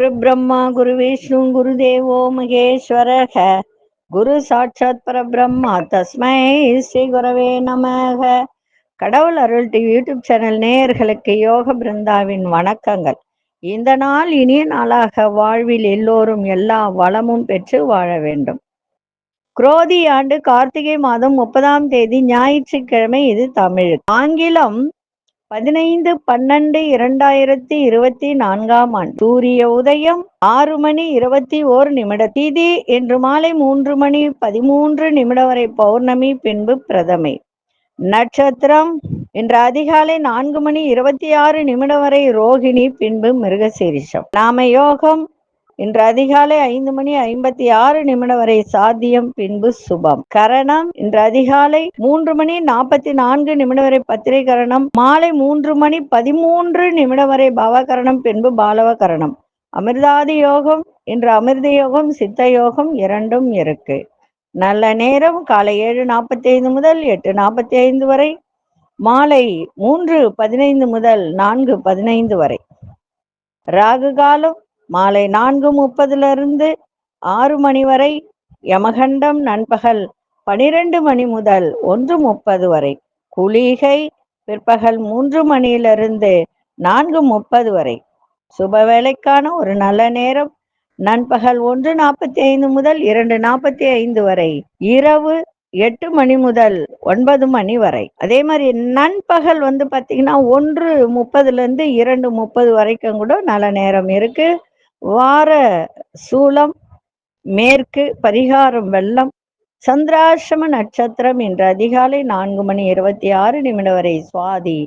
குரு பிரம்மா குரு விஷ்ணு குரு தேவோ மகேஸ்வரக குரு சாட்சாத் பரபிரம்மா தஸ்மை ஸ்ரீ குரவே நமக. கடவுள் அருள் டிவி யூடியூப் சேனல் நேயர்களுக்கு யோக பிருந்தாவின் வணக்கங்கள். இந்த நாள் இனிய நாளாக வாழ்வில் எல்லோரும் எல்லா வளமும் பெற்று வாழ வேண்டும். குரோதி ஆண்டு கார்த்திகை மாதம் 30ஆம் தேதி ஞாயிற்றுக்கிழமை. இது தமிழ். ஆங்கிலம் 15/12/2024 ஆண்டு. சூரிய உதயம் 6:21. திதி இன்று மாலை 3:13 வரை பௌர்ணமி, பின்பு பிரதமை. நட்சத்திரம் இன்று அதிகாலை 4:26 வரை ரோகிணி, பின்பு மிருகசீரிஷம். நாம யோகம் இன்று அதிகாலை 5:56 வரை சாத்தியம், பின்பு சுபம். கரணம் இன்று அதிகாலை 3:44 வரை பத்திரை கரணம், மாலை 3:13 வரை பவகரணம், பின்பு பாலவ கரணம். அமிர்தாதி யோகம் இன்று அமிர்த யோகம் சித்த யோகம் இரண்டும் இருக்கு. நல்ல நேரம் காலை 7:45 முதல் 8:45 வரை, மாலை 3:15 முதல் 4:15 வரை. ராகு காலம் மாலை 4:30 6 மணி வரை. யமகண்டம் நண்பகல் 12 மணி முதல் 1:30 வரை. குளிகை பிற்பகல் 3 மணியிலிருந்து 4:30 வரை. சுப வேளைக்கான ஒரு நல்ல நேரம் நண்பகல் 1:45 முதல் 2:45 வரை. இரவு 8 மணி முதல் 9 மணி வரை. அதே மாதிரி நண்பகல் பார்த்தீங்கன்னா 1:30 2:30 வரைக்கும் கூட நல்ல நேரம் இருக்கு. வார சூலம் மேற்கு, பரிகாரம் வெள்ளம். சந்திராசிரம நட்சத்திரம் இன்று அதிகாலை 4:26 வரை சுவாதி,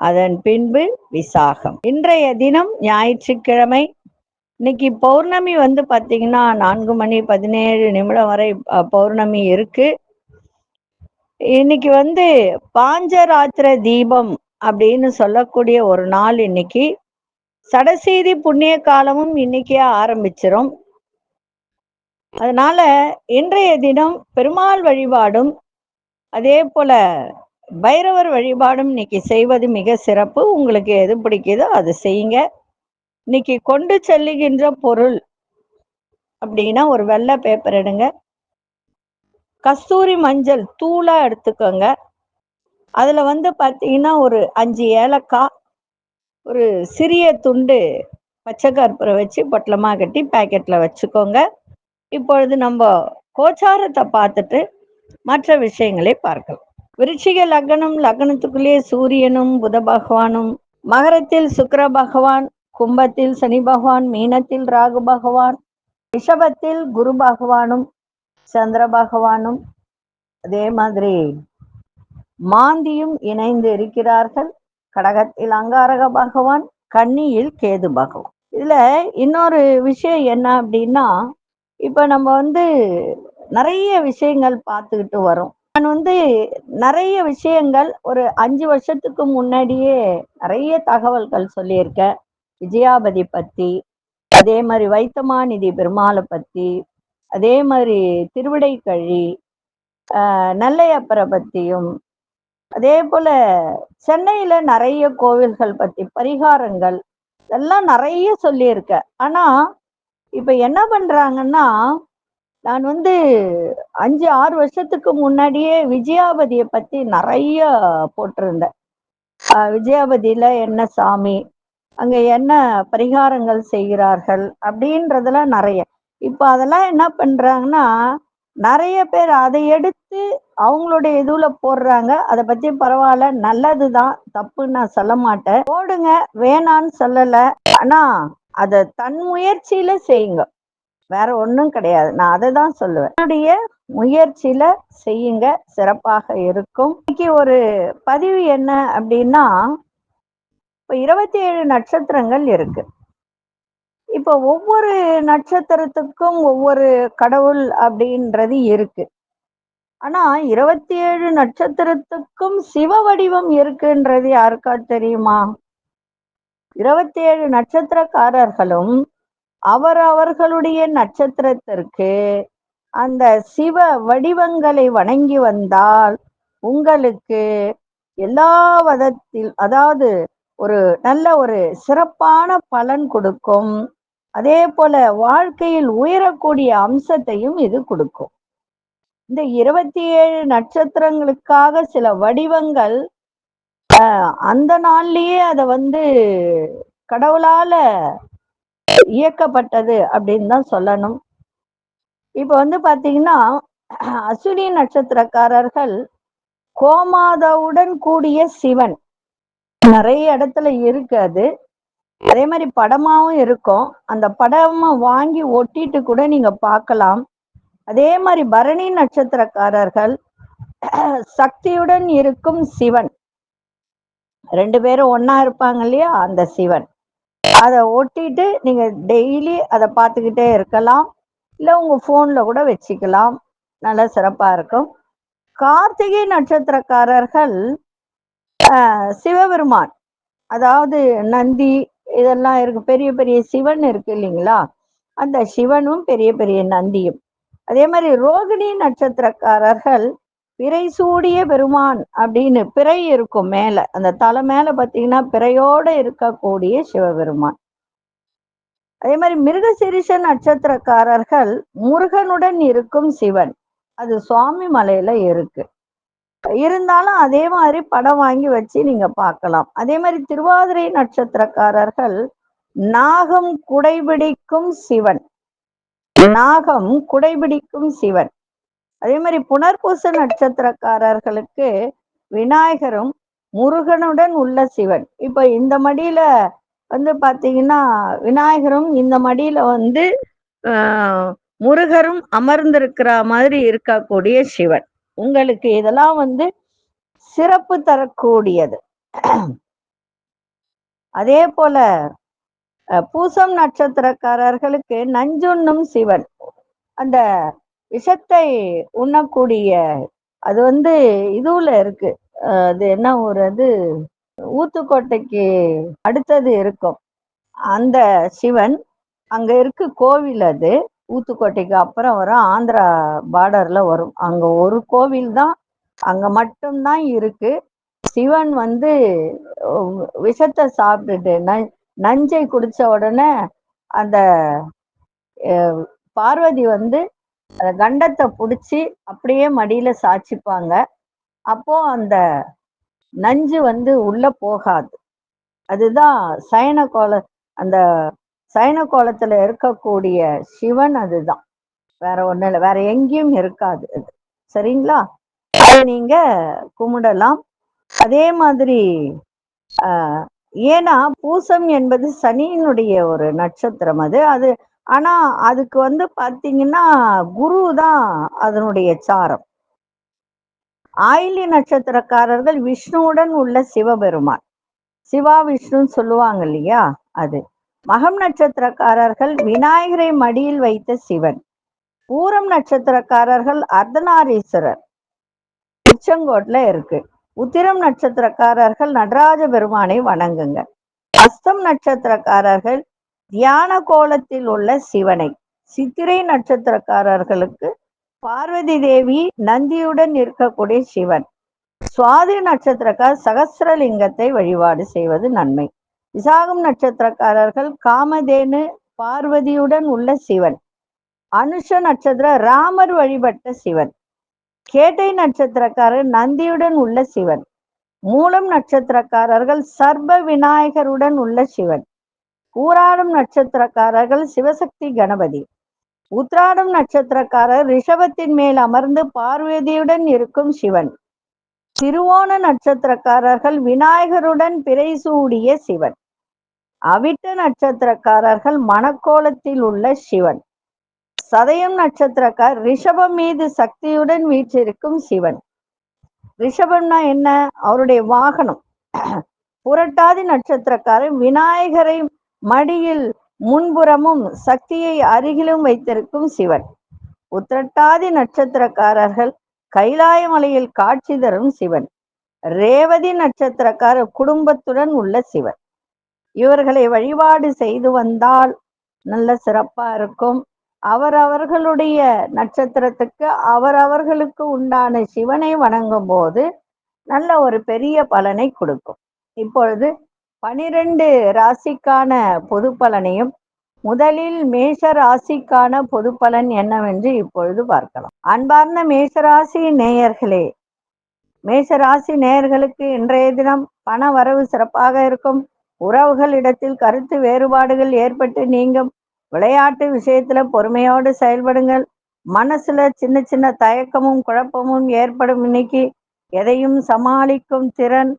அதன் பின்பு விசாகம். இன்றைய தினம் ஞாயிற்றுக்கிழமை. இன்னைக்கு பௌர்ணமி பார்த்தீங்கன்னா 4:17 வரை பௌர்ணமி இருக்கு. இன்னைக்கு பாஞ்சராத்திர தீபம் அப்படின்னு சொல்லக்கூடிய ஒரு நாள். இன்னைக்கு சடசீதி புண்ணிய காலமும் இன்னைக்கே ஆரம்பிச்சிரும். அதனால இன்றைய தினம் பெருமாள் வழிபாடும் அதே போல பைரவர் வழிபாடும் இன்னைக்கு செய்வது மிக சிறப்பு. உங்களுக்கு எது பிடிக்குதோ அது செய்யுங்க. இன்னைக்கு கொண்டு செல்லுகின்ற பொருள் அப்படின்னா ஒரு வெள்ளை பேப்பர் எடுங்க, கஸ்தூரி மஞ்சள் தூளா எடுத்துக்கோங்க. அதுல பார்த்தீங்கன்னா ஒரு 5 ஏலக்காய், ஒரு சிறிய துண்டு பச்சை கற்பூரம் வச்சு பொட்டலமா கட்டி பேக்கெட்ல வச்சுக்கோங்க. இப்பொழுது நம்ம கோச்சாரத்தை பார்த்துட்டு மற்ற விஷயங்களை பார்க்கலாம். விருச்சிக லக்னம், லக்னத்துக்குள்ளே சூரியனும் புத பகவானும், மகரத்தில் சுக்கிர பகவான், கும்பத்தில் சனி பகவான், மீனத்தில் ராகு பகவான், ரிஷபத்தில் குரு பகவானும் சந்திர பகவானும் அதே மாதிரி மாந்தியும் இணைந்து இருக்கிறார்கள். கடகத்தில் அங்காரக பகவான், கன்னியில் கேது பகவான். இதுல இன்னொரு விஷயம் என்ன அப்படின்னா, இப்ப நம்ம நிறைய விஷயங்கள் பார்த்துக்கிட்டு வரோம். நான் நிறைய விஷயங்கள் ஒரு 5 வருஷத்துக்கு முன்னாடியே நிறைய தகவல்கள் சொல்லியிருக்கேன். விஜயாபதி பத்தி, அதே மாதிரி வைத்தமாநிதி பெருமாளை பத்தி, அதே மாதிரி திருவிடைக்கழி, நெல்லையப்பரை பத்தியும், அதே போல சென்னையில நிறைய கோவில்கள் பத்தி, பரிகாரங்கள் இதெல்லாம் நிறைய சொல்லியிருக்க. ஆனா இப்ப என்ன பண்றாங்கன்னா, நான் 5-6 வருஷத்துக்கு முன்னாடியே விஜயாபதியை பத்தி நிறைய போட்டிருந்தேன். விஜயாபதியில என்ன சாமி, அங்க என்ன பரிகாரங்கள் செய்கிறார்கள் அப்படின்றதெல்லாம் நிறைய. இப்ப அதெல்லாம் என்ன பண்றாங்கன்னா, நிறைய பேர் அதை எடுத்து அவங்களுடைய இதுல போடுறாங்க. அதை பத்தி பரவாயில்ல, நல்லதுதான், தப்புன்னு நான் சொல்ல மாட்டேன், போடுங்க, வேணான்னு சொல்லல. ஆனா அதை தன் முயற்சியில செய்யுங்க, வேற ஒண்ணும் கிடையாது. நான் அதை தான் சொல்லுவேன். என்னுடைய முயற்சியில செய்யுங்க, சிறப்பாக இருக்கும். இன்னைக்கு ஒரு பதிவு என்ன அப்படின்னா, இப்ப 27 நட்சத்திரங்கள் இருக்கு. இப்ப ஒவ்வொரு நட்சத்திரத்துக்கும் ஒவ்வொரு கடவுள் அப்படின்றது இருக்கு. ஆனா 27 நட்சத்திரத்துக்கும் சிவ வடிவம் இருக்குன்றது யாருக்கா தெரியுமா? 27 நட்சத்திரக்காரர்களும் அவர்களுடைய நட்சத்திரத்திற்கு அந்த சிவ வடிவங்களை வணங்கி வந்தால் உங்களுக்கு எல்லா விதத்தில், அதாவது ஒரு நல்ல ஒரு சிறப்பான பலன் கொடுக்கும். அதே போல வாழ்க்கையில் உயரக்கூடிய அம்சத்தையும் இது கொடுக்கும். இந்த 27 நட்சத்திரங்களுக்காக சில வடிவங்கள் அந்த நாள்லயே அத கடவுளால இயக்கப்பட்டது அப்படின்னு தான் சொல்லணும். இப்ப பாத்தீங்கன்னா அஸ்வினி நட்சத்திரக்காரர்கள் கோமாதாவுடன் கூடிய சிவன் நிறைய இடத்துல இருக்கு. அதே மாதிரி படமாவும் இருக்கும். அந்த படமா வாங்கி ஒட்டிட்டு கூட நீங்க பார்க்கலாம். அதே மாதிரி பரணி நட்சத்திரக்காரர்கள் சக்தியுடன் இருக்கும் சிவன், 2 பேரும் ஒன்னா இருப்பாங்க இல்லையா, அந்த சிவன். அதை ஒட்டிட்டு நீங்க டெய்லி அதை பார்த்துக்கிட்டே இருக்கலாம், இல்ல உங்க போன்ல கூட வச்சுக்கலாம், நல்ல சிறப்பா இருக்கும். கார்த்திகை நட்சத்திரக்காரர்கள் சிவபெருமான், அதாவது நந்தி இதெல்லாம் இருக்கு, பெரிய பெரிய சிவன் இருக்கு இல்லைங்களா, அந்த சிவனும் பெரிய பெரிய நந்தியும். அதே மாதிரி ரோகிணி நட்சத்திரக்காரர்கள் பிறை சூடிய பெருமான் அப்படின்னு பிறை இருக்கும் மேல, அந்த தலை மேல பாத்தீங்கன்னா பிறையோட இருக்கக்கூடிய சிவபெருமான். அதே மாதிரி மிருகசீரிஷ நட்சத்திரக்காரர்கள் முருகனுடன் இருக்கும் சிவன், அது சுவாமி மலையில இருக்கு. இருந்தாலும் அதே மாதிரி படம் வாங்கி வச்சு நீங்க பார்க்கலாம். அதே மாதிரி திருவாதிரை நட்சத்திரக்காரர்கள் நாகம் குடைபிடிக்கும் சிவன், நாகம் குடைபிடிக்கும் சிவன். அதே மாதிரி புனர்பூச நட்சத்திரக்காரர்களுக்கு விநாயகரும் முருகனுடன் உள்ள சிவன். இப்ப இந்த மடியில பாத்தீங்கன்னா விநாயகரும் இந்த மடியில முருகரும் அமர்ந்திருக்கிற மாதிரி இருக்கக்கூடிய சிவன். உங்களுக்கு இதெல்லாம் சிறப்பு தரக்கூடியது. அதே போல பூசம் நட்சத்திரக்காரர்களுக்கு நஞ்சுண்ணும் சிவன், அந்த விஷத்தை உண்ணக்கூடிய, அது இதுல இருக்கு, அது என்ன ஒரு ஊத்துக்கோட்டைக்கு அடுத்தது இருக்கும் அந்த சிவன், அங்க இருக்கு கோவில். அது ஊத்துக்கோட்டைக்கு அப்புறம் வரும், ஆந்திரா பார்டர்ல வரும். அங்க ஒரு கோவில் தான், அங்க மட்டும்தான் இருக்கு. சிவன் விஷத்தை சாப்பிட்டுட்டு நஞ்சை குடிச்ச உடனே அந்த பார்வதி கண்டத்தை புடிச்சு அப்படியே மடியில சாச்சிப்பாங்க. அப்போ அந்த நஞ்சு உள்ள போகாது. அதுதான் அந்த சயன கோலத்துல இருக்கக்கூடிய சிவன், அதுதான், வேற ஒண்ணு இல்லை, வேற எங்கேயும் இருக்காது. அது சரிங்களா, அதை நீங்க கும்பிடலாம். அதே மாதிரி ஏன்னா பூசம் என்பது சனியினுடைய ஒரு நட்சத்திரம். அது ஆனா அதுக்கு பாத்தீங்கன்னா குரு தான் அதனுடைய சாரம். ஆயிலி நட்சத்திரக்காரர்கள் விஷ்ணுவுடன் உள்ள சிவபெருமான், சிவா விஷ்ணுன்னு சொல்லுவாங்க இல்லையா, அது. மகம் நட்சத்திரக்காரர்கள் விநாயகரை மடியில் வைத்த சிவன். பூரம் நட்சத்திரக்காரர்கள் அர்த்தநாரீஸ்வரர் திருச்செங்கோட்ல இருக்கு. உத்திரம் நட்சத்திரக்காரர்கள் நடராஜ பெருமானை வணங்குங்க. அஸ்தம் நட்சத்திரக்காரர்கள் தியான கோலத்தில் உள்ள சிவனை. சித்திரை நட்சத்திரக்காரர்களுக்கு பார்வதி தேவி நந்தியுடன் இருக்கக்கூடிய சிவன். சுவாதி நட்சத்திரக்கார் சகசிரலிங்கத்தை வழிபாடு செய்வது நன்மை. விசாகம் நட்சத்திரக்காரர்கள் காமதேனு பார்வதியுடன் உள்ள சிவன். அனுஷ நட்சத்திர ராமர் வழிபட்ட சிவன். கேட்டை நட்சத்திரக்காரர் நந்தியுடன் உள்ள சிவன். மூலம் நட்சத்திரக்காரர்கள் சர்ப விநாயகருடன் உள்ள சிவன். பூராடம் நட்சத்திரக்காரர்கள் சிவசக்தி கணபதி. உத்ராடம் நட்சத்திரக்காரர் ரிஷபத்தின் மேல் அமர்ந்து பார்வதியுடன் இருக்கும் சிவன். திருவோண நட்சத்திரக்காரர்கள் விநாயகருடன் பிறை சூடிய சிவன். அவிட்ட நட்சத்திரக்காரர்கள் மணக்கோலத்தில் உள்ள சிவன். சதயம் நட்சத்திரக்கார் ரிஷபம் மீது சக்தியுடன் வீற்றிருக்கும் சிவன். ரிஷபம்னா என்ன, அவருடைய வாகனம். புரட்டாதி நட்சத்திரக்காரர் விநாயகரை மடியில் முன்புறமும் சக்தியை அருகிலும் வைத்திருக்கும் சிவன். உத்திரட்டாதி நட்சத்திரக்காரர்கள் கைலாய மலையில் காட்சி தரும் சிவன். ரேவதி நட்சத்திரக்காரர் குடும்பத்துடன் உள்ள சிவன். இவர்களை வழிபாடு செய்து வந்தால் நல்ல சிறப்பா இருக்கும். அவரவர்களுடைய நட்சத்திரத்துக்கு அவரவர்களுக்கு உண்டான சிவனை வணங்கும் போது நல்ல ஒரு பெரிய பலனை கொடுக்கும். இப்பொழுது 12 ராசிக்கான பொது பலனையும் முதலில் மேஷ ராசிக்கான பொது பலன் என்னவென்று இப்பொழுது பார்க்கலாம். அன்பார்ந்த மேஷராசி நேயர்களே, மேஷராசி நேயர்களுக்கு இன்றைய தினம் பண வரவு சிறப்பாக இருக்கும். உறவுகளிடத்தில் கருத்து வேறுபாடுகள் ஏற்பட்டு நீங்கும். விளையாட்டு விஷயத்துல பொறுமையோடு செயல்படுங்கள். மனசுல சின்ன சின்ன தயக்கமும் குழப்பமும் ஏற்படும். இன்னைக்கு எதையும் சமாளிக்கும் திறன்,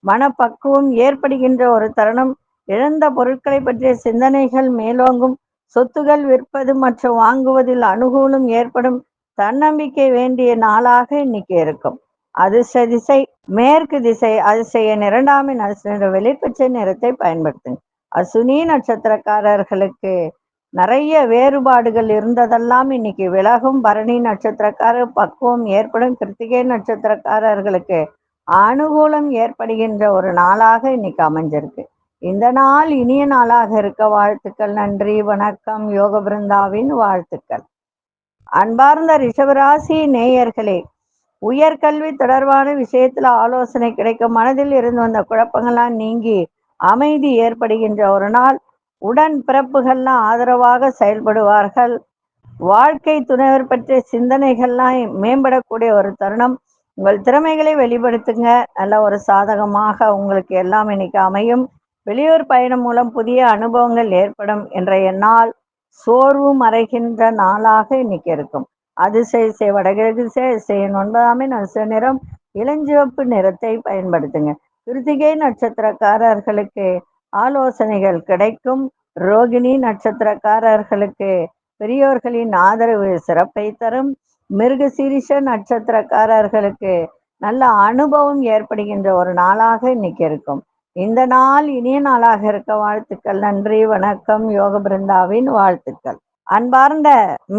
மனப்பக்குவம் ஏற்படுகின்ற ஒரு தருணம். இழந்த பொருட்களை பற்றிய சிந்தனைகள் மேலோங்கும். சொத்துகள் விற்பது மற்றும் வாங்குவதில் அனுகூலம் ஏற்படும். தன்னம்பிக்கை வேண்டிய நாளாக இன்னைக்கு இருக்கும். அதிர்ஷ்ட திசை மேற்கு திசை. அதிர்ஷ்ட எண் 2 அதிர்ஷ்ட வெளிர்பச்சை நிறத்தை பயன்படுத்துங்க. அசுனி நட்சத்திரக்காரர்களுக்கு நிறைய வேறுபாடுகள் இருந்ததெல்லாம் இன்னைக்கு விலகும். பரணி நட்சத்திரக்காரர் பக்குவம் ஏற்படும். கிருத்திகை நட்சத்திரக்காரர்களுக்கு அனுகூலம் ஏற்படுகின்ற ஒரு நாளாக இன்னைக்கு அமைஞ்சிருக்கு. இந்த நாள் இனிய நாளாக இருக்க வாழ்த்துக்கள். நன்றி, வணக்கம். யோக பிருந்தாவின் வாழ்த்துக்கள். அன்பார்ந்த ரிஷபராசி நேயர்களே, உயர்கல்வி தொடர்பான விஷயத்துல ஆலோசனை கிடைக்கும். மனதில் இருந்து வந்த குழப்பங்கள்லாம் நீங்கி அமைதி ஏற்படுகின்ற ஒரு நாள். உடன் பிறப்புகள்லாம் ஆதரவாக செயல்படுவார்கள். வாழ்க்கை துணைவர் பற்றிய சிந்தனைகள்லாம் மேம்படக்கூடிய ஒரு தருணம். உங்கள் திறமைகளை வெளிப்படுத்துங்க. நல்ல ஒரு சாதகமாக உங்களுக்கு எல்லாம் இன்னைக்கு அமையும். வெளியூர் பயணம் மூலம் புதிய அனுபவங்கள் ஏற்படும். இன்றைய நாள் சோர்வு மறைகின்ற நாளாக இன்னைக்கு இருக்கும். அதிசய வடகிழக்கு திசை 9 நட்சத்திர நிறம் இளஞ்சிவப்பு நிறத்தை பயன்படுத்துங்க. கிருத்திகை நட்சத்திரக்காரர்களுக்கு ஆலோசனைகள் கிடைக்கும். ரோகிணி நட்சத்திரக்காரர்களுக்கு பெரியோர்களின் ஆதரவு சிறப்பை தரும். மிருகசீரிஷ நட்சத்திரக்காரர்களுக்கு நல்ல அனுபவம் ஏற்படுகின்ற ஒரு நாளாக இன்னைக்கு இருக்கும். இந்த நாள் இனிய நாளாக இருக்க வாழ்த்துக்கள். நன்றி, வணக்கம். யோக பிருந்தாவின் வாழ்த்துக்கள். அன்பார்ந்த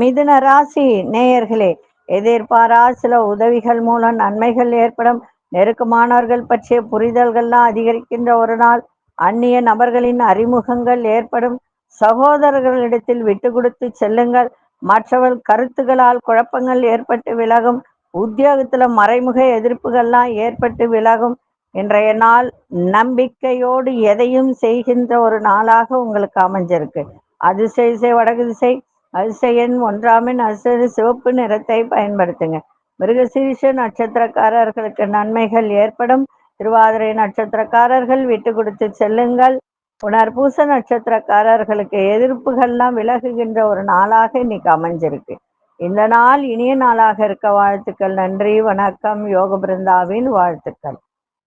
மிதுன ராசி நேயர்களே, எதிர்பாரா சில உதவிகள் மூலம் நன்மைகள் ஏற்படும். நெருக்கமானவர்கள் பற்றிய புரிதல்கள்லாம் அதிகரிக்கின்ற ஒரு நாள். அந்நிய நபர்களின் அறிமுகங்கள் ஏற்படும். சகோதரர்களிடத்தில் விட்டு கொடுத்து செல்லுங்கள். மற்றவர் கருத்துகளால் குழப்பங்கள் ஏற்பட்டு விலகும். உத்தியோகத்துல மறைமுக எதிர்ப்புகள்லாம் ஏற்பட்டு விலகும். இன்றைய நாள் நம்பிக்கையோடு எதையும் செய்கின்ற ஒரு நாளாக உங்களுக்கு அமைஞ்சிருக்கு. அதிசய வடக்கு திசை. அதிர்ஷ்ட எண் 1 அதிர்ஷ்ட சிவப்பு நிறத்தை பயன்படுத்துங்க. மிருகசீரிஷ நட்சத்திரக்காரர்களுக்கு நன்மைகள் ஏற்படும். திருவாதிரை நட்சத்திரக்காரர்கள் விட்டு கொடுத்து செல்லுங்கள். புனர்பூச நட்சத்திரக்காரர்களுக்கு எதிர்ப்புகள்லாம் விலகுகின்ற ஒரு நாளாக இன்னைக்கு அமைஞ்சிருக்கு. இந்த நாள் இனிய நாளாக இருக்க வாழ்த்துக்கள். நன்றி, வணக்கம். யோக பிருந்தாவின் வாழ்த்துக்கள்.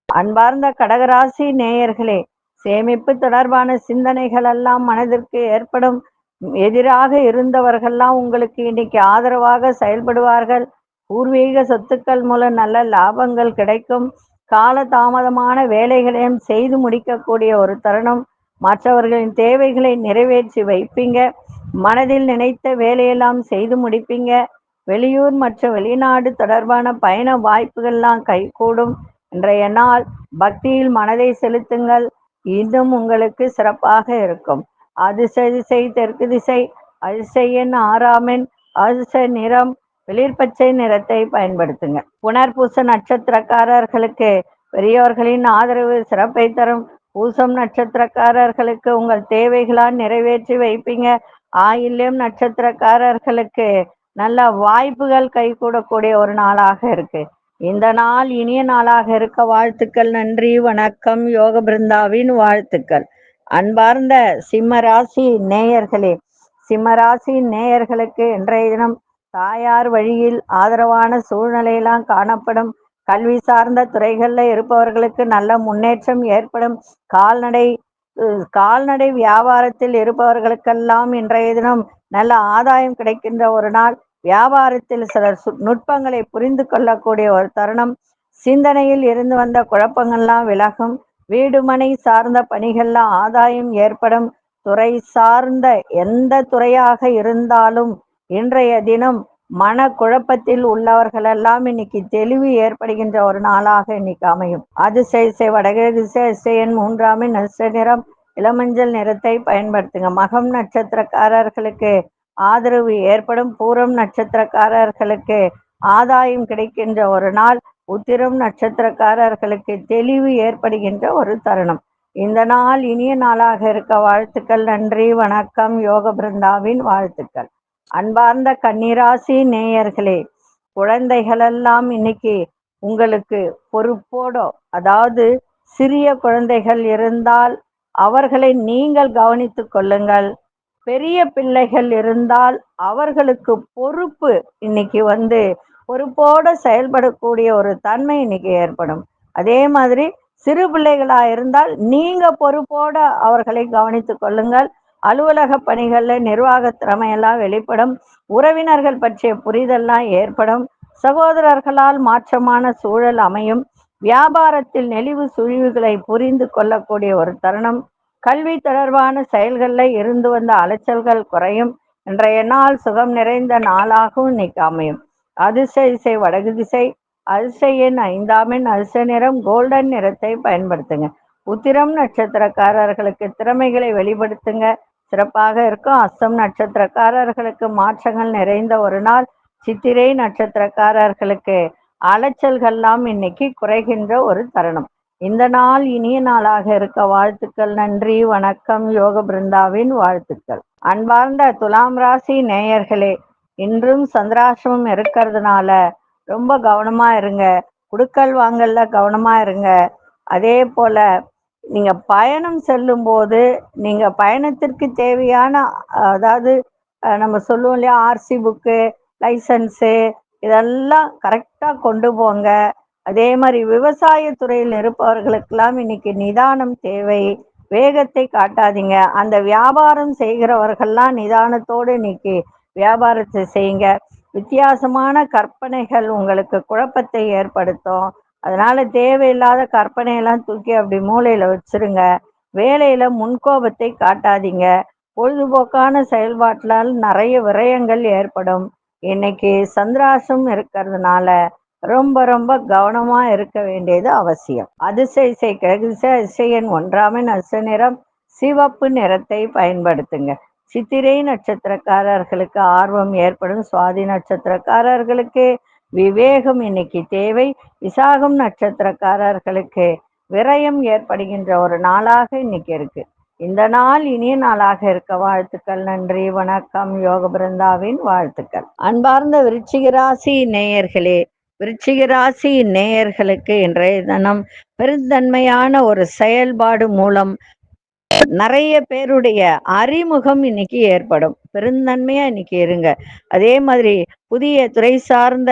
அன்பார்ந்த கடகராசி நேயர்களே, சேமிப்பு தொடர்பான சிந்தனைகள் எல்லாம் மனதிற்கு ஏற்படும். எதிராக இருந்தவர்கள்லாம் உங்களுக்கு இன்னைக்கு ஆதரவாக செயல்படுவார்கள். பூர்வீக சொத்துக்கள் மூலம் நல்ல லாபங்கள் கிடைக்கும். கால தாமதமான வேலைகளையும் செய்து முடிக்கக்கூடிய ஒரு தருணம். மற்றவர்களின் தேவைகளை நிறைவேற்றி வைப்பீங்க. மனதில் நினைத்த வேலையெல்லாம் செய்து முடிப்பீங்க. வெளியூர் மற்றும் வெளிநாடு தொடர்பான பயண வாய்ப்புகள்லாம் கைகூடும். இன்றைய நாள் பக்தியில் மனதை செலுத்துங்கள். இன்னும் உங்களுக்கு சிறப்பாக இருக்கும். அதிர்ஷ்ட திசை தெற்கு திசை. அதிர்ஷ்ட எண் 6 அதிர்ஷ்ட நிறம் வெளிர்பச்சை நிறத்தை பயன்படுத்துங்க. புனர்பூச நட்சத்திரக்காரர்களுக்கு பெரியோர்களின் ஆதரவு சிறப்பை தரும். பூசம் நட்சத்திரக்காரர்களுக்கு உங்கள் தேவைகளால் நிறைவேற்றி வைப்பீங்க. ஆயில்யம் நட்சத்திரக்காரர்களுக்கு நல்ல வாய்ப்புகள் கைகூடக்கூடிய ஒரு நாளாக இருக்கு. இந்த நாள் இனிய நாளாக இருக்க வாழ்த்துக்கள். நன்றி, வணக்கம். யோக பிருந்தாவின் வாழ்த்துக்கள். அன்பார்ந்த சிம்மராசி நேயர்களே, சிம்மராசி நேயர்களுக்கு இன்றைய தினம் தாயார் வழியில் ஆதரவான சூழ்நிலையெல்லாம் காணப்படும். கல்வி சார்ந்த துறைகளில் இருப்பவர்களுக்கு நல்ல முன்னேற்றம் ஏற்படும். கால்நடை வியாபாரத்தில் இருப்பவர்களுக்கெல்லாம் இன்றைய தினம் நல்ல ஆதாயம் கிடைக்கின்ற ஒரு நாள். வியாபாரத்தில் சிலர் நுட்பங்களை புரிந்து கொள்ளக்கூடிய ஒரு தருணம். சிந்தனையில் இருந்து வந்த குழப்பங்கள்லாம் விலகும். வீடு மனை சார்ந்த பணிகள்லாம் ஆதாயம் ஏற்படும். துறை சார்ந்த எந்த துறையாக இருந்தாலும் இன்றைய தினம் மன குழப்பத்தில் உள்ளவர்களெல்லாம் இன்னைக்கு தெளிவு ஏற்படுகின்ற ஒரு நாளாக இன்னைக்கு அமையும். அதிசய வடகிழக்கு திசை எண் 3 அதிர்ஷ்ட நிறம் இளமஞ்சள் நிறத்தை பயன்படுத்துங்க. மகம் நட்சத்திரக்காரர்களுக்கு ஆதரவு ஏற்படும். பூரம் நட்சத்திரக்காரர்களுக்கு ஆதாயம் கிடைக்கின்ற ஒரு நாள். உத்திரம் நட்சத்திரக்காரர்களுக்கு தெளிவு ஏற்படுகின்ற ஒரு தருணம். இந்த நாள் இனிய நாளாக இருக்க வாழ்த்துக்கள். நன்றி, வணக்கம். யோக பிருந்தாவின் வாழ்த்துக்கள். அன்பார்ந்த கன்னிராசி நேயர்களே, குழந்தைகளெல்லாம் இன்னைக்கு உங்களுக்கு பொறுப்போட, அதாவது சிறிய குழந்தைகள் இருந்தால் அவர்களை நீங்கள் கவனித்துக் கொள்ளுங்கள். பெரிய பிள்ளைகள் இருந்தால் அவர்களுக்கு பொறுப்பு இன்னைக்கு பொறுப்போட செயல்படக்கூடிய ஒரு தன்மை இன்னைக்கு ஏற்படும். அதே மாதிரி சிறு பிள்ளைகளா இருந்தால் நீங்க பொறுப்போட அவர்களை கவனித்துக் கொள்ளுங்கள். அலுவலக பணிகள்ல நிர்வாக திறமையெல்லாம் வெளிப்படும். உறவினர்கள் பற்றிய புரிதல்லாம் ஏற்படும். சகோதரர்களால் மாற்றமான சூழல் அமையும். வியாபாரத்தில் நெளிவு சுழிவுகளை புரிந்து கொள்ளக்கூடிய ஒரு தருணம். கல்வி தொடர்பான செயல்களில் இருந்து வந்த அலைச்சல்கள் குறையும். இன்றைய நாள் சுகம் நிறைந்த நாளாகவும் இன்னைக்கு அமையும். அதிர்ஷ்ட திசை வடகு திசை. அதிர்ஷ்ட எண் 5ஆம் எண். அதிர்ஷ்ட நிறம் கோல்டன் நிறத்தை பயன்படுத்துங்க. உத்திரம் நட்சத்திரக்காரர்களுக்கு திறமைகளை வெளிப்படுத்துங்க, சிறப்பாக இருக்கும். அஸ்தம் நட்சத்திரக்காரர்களுக்கு மாற்றங்கள் நிறைந்த ஒரு நாள். சித்திரை நட்சத்திரக்காரர்களுக்கு அலைச்சல்கள்லாம் இன்னைக்கு குறைகின்ற ஒரு தருணம். இந்த நாள் இனிய நாளாக இருக்க வாழ்த்துக்கள். நன்றி, வணக்கம். யோக பிருந்தாவின் வாழ்த்துக்கள். அன்பார்ந்த துலாம் ராசி நேயர்களே, இன்றும் சந்திராசிரமம் இருக்கிறதுனால ரொம்ப கவனமா இருங்க. குடுக்கல் வாங்கல்ல கவனமா இருங்க. அதே போல நீங்க பயணம் செல்லும் போது நீங்க பயணத்திற்கு தேவையான, அதாவது நம்ம சொல்லுவோம் இல்லையா, ஆர்சி புக்கு, லைசன்ஸு, இதெல்லாம் கரெக்டாக கொண்டு போங்க. அதே மாதிரி விவசாயத்துறையில் இருப்பவர்களுக்கெல்லாம் இன்னைக்கு நிதானம் தேவை. வேகத்தை காட்டாதீங்க. அந்த வியாபாரம் செய்கிறவர்கள்லாம் நிதானத்தோடு இன்னைக்கு வியாபாரத்தை செய்யுங்க. வித்தியாசமான கற்பனைகள் உங்களுக்கு குழப்பத்தை ஏற்படுத்தும். அதனால தேவையில்லாத கற்பனையெல்லாம் தூக்கி அப்படி மூளையில வச்சிருங்க. வேலையில முன்கோபத்தை காட்டாதீங்க. பொழுதுபோக்கான செயல்பாட்டினால் நிறைய விரயங்கள் ஏற்படும். இன்னைக்கு சந்திராசம் இருக்கிறதுனால ரொம்ப ரொம்ப கவனமா இருக்க வேண்டியது அவசியம். அதிசய கிழக்கு திசை. அதிசய எண் 1ஆம் எண். அதிர்ஷ்ட நிறம் சிவப்பு நிறத்தை பயன்படுத்துங்க. சித்திரை நட்சத்திரக்காரர்களுக்கு ஆர்வம் ஏற்படும். சுவாதி நட்சத்திரக்காரர்களுக்கு விவேகம் இன்னைக்கு தேவை. விசாகம் நட்சத்திரக்காரர்களுக்கு விரயம் ஏற்படுகின்ற ஒரு நாளாக இன்னைக்கு இருக்கு. இந்த நாள் இனிய நாளாக இருக்க வாழ்த்துக்கள். நன்றி, வணக்கம். யோக பிருந்தாவின் வாழ்த்துக்கள். அன்பார்ந்த விருச்சிக ராசி நேயர்களே, விருச்சிக ராசி நேயர்களுக்கு இன்றைய தினம் பெருந்தன்மையான ஒரு செயல்பாடு மூலம் நிறைய பேருடைய அறிமுகம் இன்னைக்கு ஏற்படும். பெருந்தன்மையா இன்னைக்கு இருங்க. அதே மாதிரி புதிய துறை சார்ந்த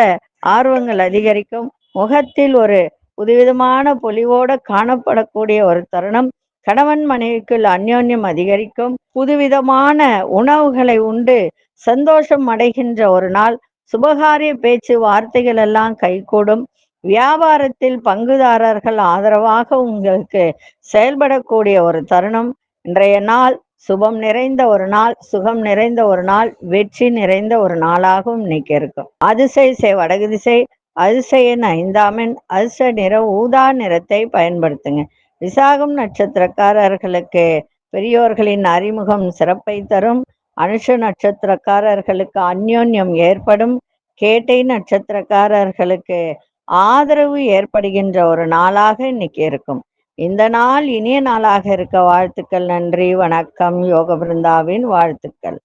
ஆர்வங்கள் அதிகரிக்கும். முகத்தில் ஒரு புதுவிதமான பொலிவோட காணப்படக்கூடிய ஒரு தருணம். கணவன் மனைவிக்குள் அந்யோன்யம் அதிகரிக்கும். புதுவிதமான உணவுகளை உண்டு சந்தோஷம் அடைகின்ற ஒரு நாள். சுபகாரிய பேச்சு வார்த்தைகள் எல்லாம் கைகூடும். வியாபாரத்தில் பங்குதாரர்கள் ஆதரவாக உங்களுக்கு செயல்படக்கூடிய ஒரு தருணம். இன்றைய நாள் சுபம் நிறைந்த ஒரு நாள், சுகம் நிறைந்த ஒரு நாள், வெற்றி நிறைந்த ஒரு நாளாகவும் இன்னைக்கு இருக்கும். அதிசய வடகு திசை. அதிசய எண் 5ஆம் எண். அதிர்ஷ்ட நிறம் ஊதா நிறத்தை பயன்படுத்துங்க. விசாகம் நட்சத்திரக்காரர்களுக்கு பெரியோர்களின் அறிமுகம் சிறப்பை தரும். அனுஷ நட்சத்திரக்காரர்களுக்கு அந்யோன்யம் ஏற்படும். கேட்டை நட்சத்திரக்காரர்களுக்கு ஆதரவு ஏற்படுகின்ற ஒரு நாளாக இன்னைக்கு இருக்கும். இந்த நாள் இனிய நாளாக இருக்க வாழ்த்துக்கள். நன்றி, வணக்கம். யோக பிருந்தாவின் வாழ்த்துக்கள்.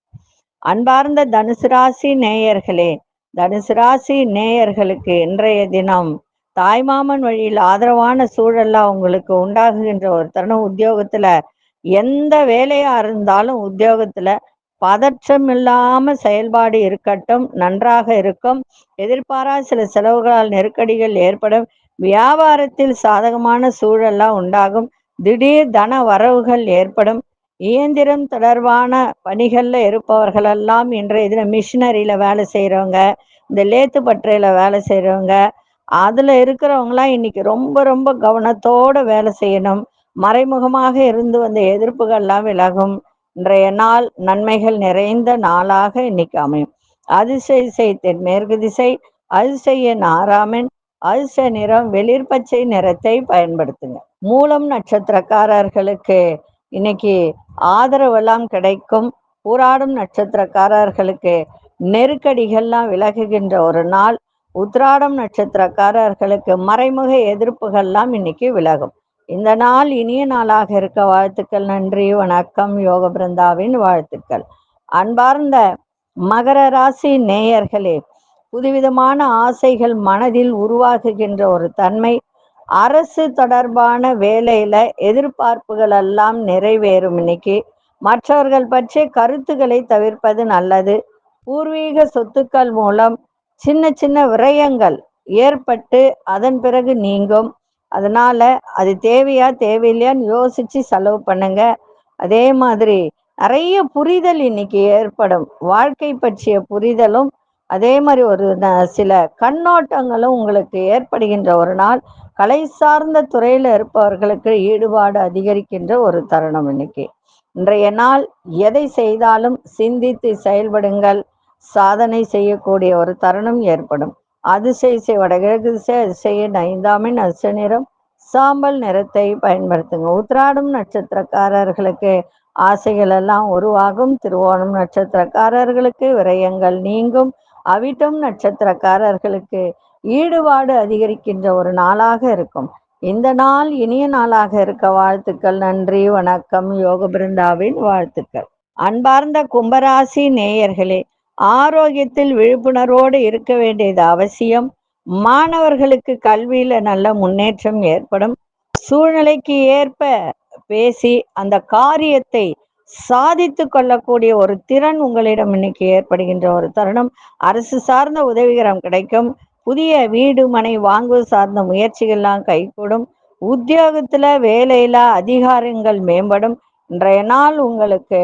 அன்பார்ந்த தனுசு ராசி நேயர்களே, தனுசு ராசி நேயர்களுக்கு இன்றைய தினம் தாய்மாமன் வழியில் ஆதரவான சூழல்லாம் உங்களுக்கு உண்டாகுகின்ற ஒரு தருணம். உத்தியோகத்துல எந்த வேலையா இருந்தாலும் உத்தியோகத்துல பதற்றம் இல்லாம செயல்பாடு இருக்கட்டும், நன்றாக இருக்கும். எதிர்பாரா சில செலவுகளால் நெருக்கடிகள் ஏற்படும். வியாபாரத்தில் சாதகமான சூழல்லாம் உண்டாகும். திடீர் தன வரவுகள் ஏற்படும். இயந்திரம் தொடர்பான பணிகள்ல இருப்பவர்களெல்லாம் இன்றைய தினம் மிஷினரியில வேலை செய்யறவங்க, இந்த லேத்து பட்டறையில வேலை செய்யறவங்க, அதுல இருக்கிறவங்களாம் இன்னைக்கு ரொம்ப ரொம்ப கவனத்தோட வேலை செய்யணும். மறைமுகமாக இருந்து வந்த எதிர்ப்புகள்லாம் விலகும். இன்றைய நாள் நன்மைகள் நிறைந்த நாளாக இன்னைக்கு அமையும். அதிசய தென்மேற்கு திசை. அதிசய எண் 6ஆம் எண். அதிர்ஷ்ட நிறம் வெளிர் பச்சை நிறத்தை பயன்படுத்துங்க. மூலம் நட்சத்திரக்காரர்களுக்கு இன்னைக்கு ஆதரவெல்லாம் கிடைக்கும். பூராடும் நட்சத்திரக்காரர்களுக்கு நெருக்கடிகள்லாம் விலகுகின்ற ஒரு நாள். உத்திராடம் நட்சத்திரக்காரர்களுக்கு மறைமுக எதிர்ப்புகள்லாம் இன்னைக்கு விலகும். இந்த நாள் இனிய நாளாக இருக்க வாழ்த்துக்கள். நன்றி, வணக்கம். யோக பிருந்தாவின் வாழ்த்துக்கள். அன்பார்ந்த மகர ராசி நேயர்களே, புதுவிதமான ஆசைகள் மனதில் உருவாகுகின்ற ஒரு தன்மை, அரசு தொடர்பான வேலையில எதிர்பார்ப்புகள் எல்லாம் நிறைவேறும். இன்னைக்கு மற்றவர்கள் பற்றிய கருத்துக்களை தவிர்ப்பது நல்லது. பூர்வீக சொத்துக்கள் மூலம் சின்ன சின்ன விரயங்கள் ஏற்பட்டு அதன் பிறகு நீங்கும். அதனால அது தேவையா தேவையில்லையான்னு யோசிச்சு செலவு பண்ணுங்க. அதே மாதிரி நிறைய புரிதல் இன்னைக்கு ஏற்படும். வாழ்க்கை பற்றிய புரிதலும் அதே மாதிரி ஒரு சில கண்ணோட்டங்களும் உங்களுக்கு ஏற்படுகின்ற ஒரு நாள். கலை சார்ந்த துறையில இருப்பவர்களுக்கு ஈடுபாடு அதிகரிக்கின்ற ஒரு தருணம் இன்னைக்கு. இன்றைய நாள் எதை செய்தாலும் சிந்தித்து செயல்படுங்கள். சாதனை செய்யக்கூடிய ஒரு தருணம் ஏற்படும். அதிசய வடகிழக்கு திசை அதிசய 5ஆம் அசு நிறம் சாம்பல் நிறத்தை பயன்படுத்துங்க. உத்திராடம் நட்சத்திரக்காரர்களுக்கு ஆசைகள் எல்லாம் உருவாகும். திருவோணம் நட்சத்திரக்காரர்களுக்கு விரயங்கள் நீங்கும். அவிட்டம் நட்சத்திரக்காரர்களுக்கு ஈடுபாடு அதிகரிக்கின்ற ஒரு நாளாக இருக்கும். இந்த நாள் இனிய நாளாக இருக்க வாழ்த்துக்கள். நன்றி, வணக்கம். யோக பிருந்தாவின் வாழ்த்துக்கள். அன்பார்ந்த கும்பராசி நேயர்களே, ஆரோக்கியத்தில் விழிப்புணர்வோடு இருக்க வேண்டியது அவசியம். மாணவர்களுக்கு கல்வியில நல்ல முன்னேற்றம் ஏற்படும். சூழ்நிலைக்கு ஏற்ப பேசி அந்த காரியத்தை சாதித்து கொள்ளக்கூடிய ஒரு திறன் உங்களிடம் இன்னைக்கு ஏற்படுகின்ற ஒரு தருணம். அரசு சார்ந்த உதவிகரம் கிடைக்கும். புதிய வீடு மனை வாங்குவது சார்ந்த முயற்சிகள்லாம் கைகூடும். உத்தியோகத்துல வேலையில அதிகாரங்கள் மேம்படும். இன்றைய நாள் உங்களுக்கு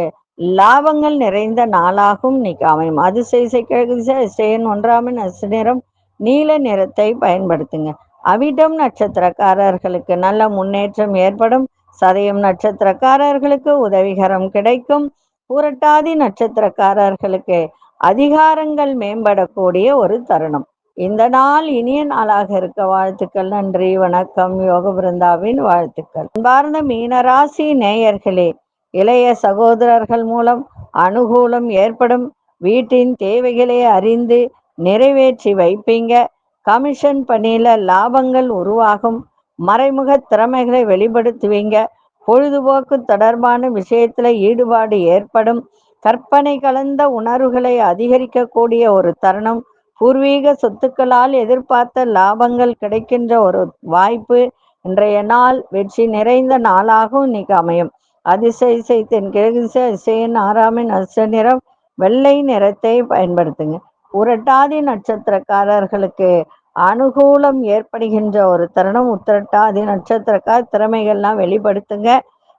லாபங்கள் நிறைந்த நாளாகவும் இன்னைக்கு அமையும். அதிசய கிழக்கு திசை 1ஆம் அசு நிறம் நீல நிறத்தை பயன்படுத்துங்க. அவிட்டம் நட்சத்திரக்காரர்களுக்கு நல்ல முன்னேற்றம் ஏற்படும். சதயம் நட்சத்திரக்காரர்களுக்கு உதவிகரம் கிடைக்கும். புரட்டாதி நட்சத்திரக்காரர்களுக்கு அதிகாரங்கள் மேம்படக்கூடிய ஒரு தருணம். இந்த நாள் இனிய நாளாக இருக்க வாழ்த்துக்கள். நன்றி, வணக்கம். யோக பிருந்தாவின் வாழ்த்துக்கள். அன்பார்ந்த மீனராசி நேயர்களே, இளைய சகோதரர்கள் மூலம் அனுகூலம் ஏற்படும். வீட்டின் தேவைகளை அறிந்து நிறைவேற்றி வைப்பீங்க. கமிஷன் பணியில லாபங்கள் உருவாகும். மறைமுக திறமைகளை வெளிப்படுத்துவீங்க. பொழுதுபோக்கு தொடர்பான விஷயத்துல ஈடுபாடு ஏற்படும். கற்பனை கலந்த உணர்வுகளை அதிகரிக்கக்கூடிய ஒரு தருணம். பூர்வீக சொத்துக்களால் எதிர்பார்த்த லாபங்கள் கிடைக்கின்ற ஒரு வாய்ப்பு. இன்றைய நாள் வெற்றி நிறைந்த நாளாகவும் இன்னைக்கு அமையும். அதிசய தென்கிழக்கு திசை அதிசயன் 6ஆம் அசு நிறம் வெள்ளை நிறத்தை பயன்படுத்துங்க. புரட்டாதி நட்சத்திரக்காரர்களுக்கு அனுகூலம் ஏற்படுகின்ற ஒரு தருணம். உத்திரட்டாதி நட்சத்திரக்கார திறமைகள்லாம் வெளிப்படுத்துங்க.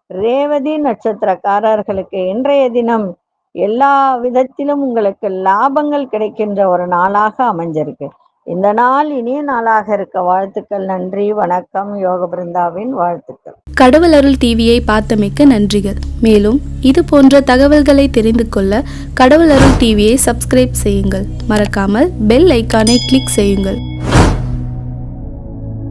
ரேவதி நட்சத்திரக்காரர்களுக்கு இன்றைய தினம் எல்லா விதத்திலும் உங்களுக்கு லாபங்கள் கிடைக்கின்ற ஒரு நாளாக அமைஞ்சிருக்கு. இந்த நாள் இனிய நாளாக இருக்க வாழ்த்துக்கள். நன்றி, வணக்கம். யோக பிருந்தாவின் வாழ்த்துக்கள். கடவுள் அருள் டிவியை பார்த்தமைக்க நன்றிகள். மேலும் இது போன்ற தகவல்களை தெரிந்து கொள்ள கடவுள் அருள் டிவியை சப்ஸ்கிரைப் செய்யுங்கள். மறக்காமல் பெல் ஐக்கானை கிளிக் செய்யுங்கள்.